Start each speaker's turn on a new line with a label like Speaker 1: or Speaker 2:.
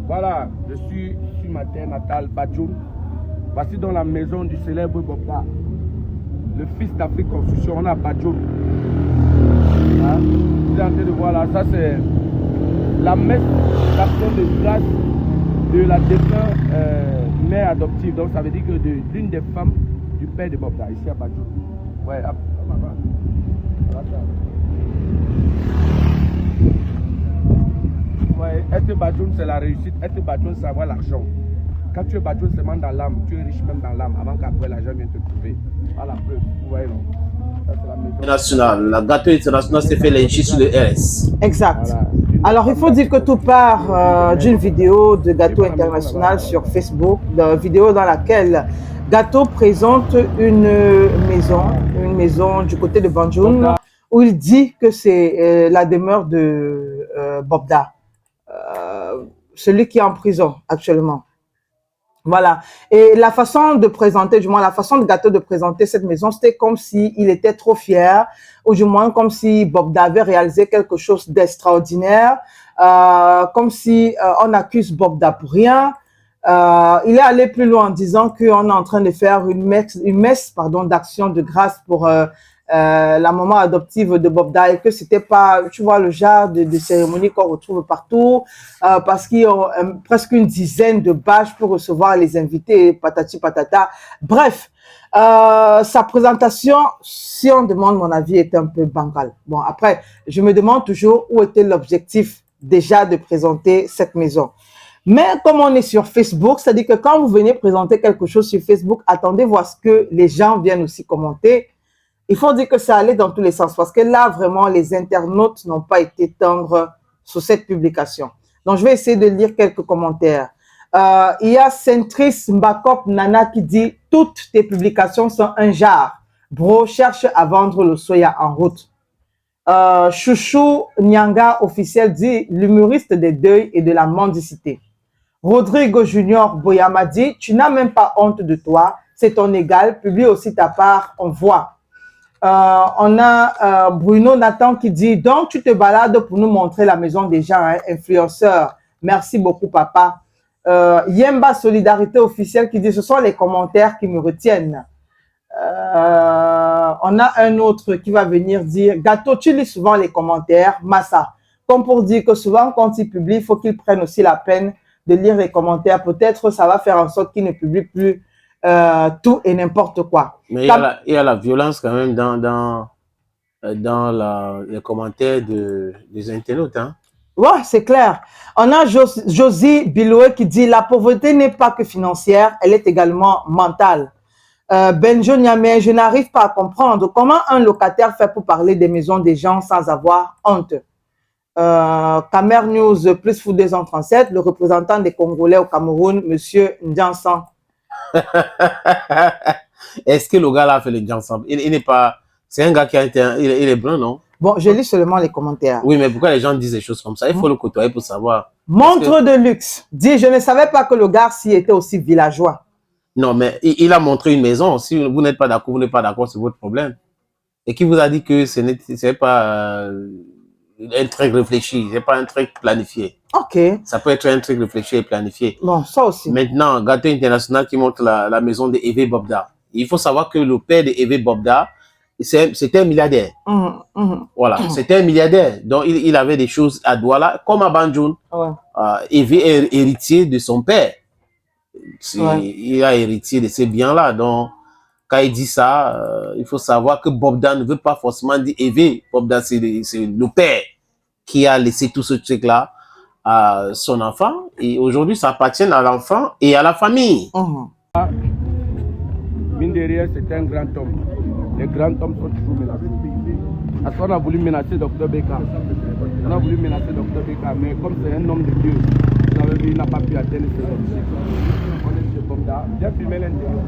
Speaker 1: Voilà, je suis sur ma terre natale, Badjoun. Voici dans la maison du célèbre Bobda, le fils d'Afrique Construction, on a Badjoun. Hein? Vous êtes en train de voir là, ça c'est la messe d'action de grâce de la défunte mère adoptive. Donc ça veut dire que d'une des femmes du père de Bobda, ici à Badjoun. Ouais, ouais, être Badjoun, c'est la réussite. Être Badjoun, c'est avoir l'argent. Quand tu es Badjoun seulement dans l'âme, tu es riche même dans l'âme, avant qu'après l'argent vienne te trouver. Voilà, preuve. Vous voyez, non? Ça, c'est la maison.
Speaker 2: National, la gâteau international s'est fait lyncher sur le RS.
Speaker 3: Exact.
Speaker 1: Voilà.
Speaker 3: Alors, il faut dire que tout part d'une vidéo de Gâteau International sur Facebook, une vidéo dans laquelle Gâteau présente une maison du côté de Banjoun, où il dit que c'est la demeure de Bobda, celui qui est en prison actuellement. Voilà. Et la façon de présenter, du moins la façon de Gâteau de présenter cette maison, c'était comme s'il était trop fier, ou du moins comme si Bobda avait réalisé quelque chose d'extraordinaire, comme si on accuse Bobda pour rien. Il est allé plus loin en disant qu'on est en train de faire une messe d'action de grâce pour la maman adoptive de Bobda, et que c'était pas, tu vois, le genre de cérémonie qu'on retrouve partout, parce qu'il y a presque une dizaine de bâches pour recevoir les invités, patati patata. Bref, sa présentation, si on demande mon avis, était un peu bancale. Bon, après, je me demande toujours où était l'objectif déjà de présenter cette maison. Mais comme on est sur Facebook, c'est-à-dire que quand vous venez présenter quelque chose sur Facebook, attendez voir ce que les gens viennent aussi commenter. Il faut dire que ça allait dans tous les sens, parce que là, vraiment, les internautes n'ont pas été tendres sur cette publication. Donc, je vais essayer de lire quelques commentaires. Il y a Centris Mbakop Nana qui dit « Toutes tes publications sont un jar. Bro, cherche à vendre le soya en route. » Chouchou Nyanga officiel dit « L'humoriste des deuils et de la mendicité. » Rodrigo Junior Boyama dit « Tu n'as même pas honte de toi. C'est ton égal. Publie aussi ta part. On voit. » On a Bruno Nathan qui dit « Donc, tu te balades pour nous montrer la maison des gens, hein, influenceur. Merci beaucoup, papa. » Yemba Solidarité officielle qui dit « Ce sont les commentaires qui me retiennent. » On a un autre qui va venir dire « Gâteau, tu lis souvent les commentaires. Massa. » Comme pour dire que souvent, quand il publie, il faut qu'il prenne aussi la peine de lire les commentaires. Peut-être ça va faire en sorte qu'il ne publie plus tout et n'importe quoi.
Speaker 2: Mais il y a la violence quand même dans les commentaires des internautes. Hein?
Speaker 3: Ouais, c'est clair. On a Josie Biloué qui dit « La pauvreté n'est pas que financière, elle est également mentale. » Benjo Niamé, je n'arrive pas à comprendre comment un locataire fait pour parler des maisons des gens sans avoir honte. Camer News plus Food 237, le représentant des Congolais au Cameroun, Monsieur Ndiansan.
Speaker 2: Est-ce que le gars là a fait le Ndiansan? Il n'est pas... C'est un gars qui a été... Il est brun, non?
Speaker 3: Bon, je lis seulement les commentaires.
Speaker 2: Oui, mais pourquoi les gens disent des choses comme ça? Il faut le côtoyer pour savoir.
Speaker 3: Montre de luxe. Dit, je ne savais pas que le gars-ci était aussi villageois.
Speaker 2: Non, mais il a montré une maison. Si vous n'êtes pas d'accord, vous n'êtes pas d'accord, c'est votre problème. Et qui vous a dit que ce n'est pas un truc réfléchi, c'est pas un truc planifié.
Speaker 3: Ok.
Speaker 2: Ça peut être un truc réfléchi et planifié.
Speaker 3: Bon, ça aussi.
Speaker 2: Maintenant, Gâteau International qui montre la maison de Evé Bobda. Il faut savoir que le père de Evé Bobda, c'était un milliardaire. Voilà, c'était un milliardaire. Donc, il avait des choses à Douala, comme à Banjoun.
Speaker 3: Ouais.
Speaker 2: Evé est héritier de son père.
Speaker 3: Ouais.
Speaker 2: Il a héritier de ces biens-là. Donc, quand il dit ça, il faut savoir que Bobda ne veut pas forcément dire Evé. Bobda, c'est le père qui a laissé tout ce truc-là à son enfant. Et aujourd'hui, ça appartient à l'enfant et à la famille.
Speaker 1: Mine de rien, c'est un grand homme. Les grands hommes sont toujours menacés. Parce qu'on a voulu menacer Dr Beka. On a voulu menacer Dr Beka, mais comme c'est un homme de Dieu, vous avez vu, il n'a pas pu atteindre ses objectifs. On est chez Bobda. J'ai filmé l'interview.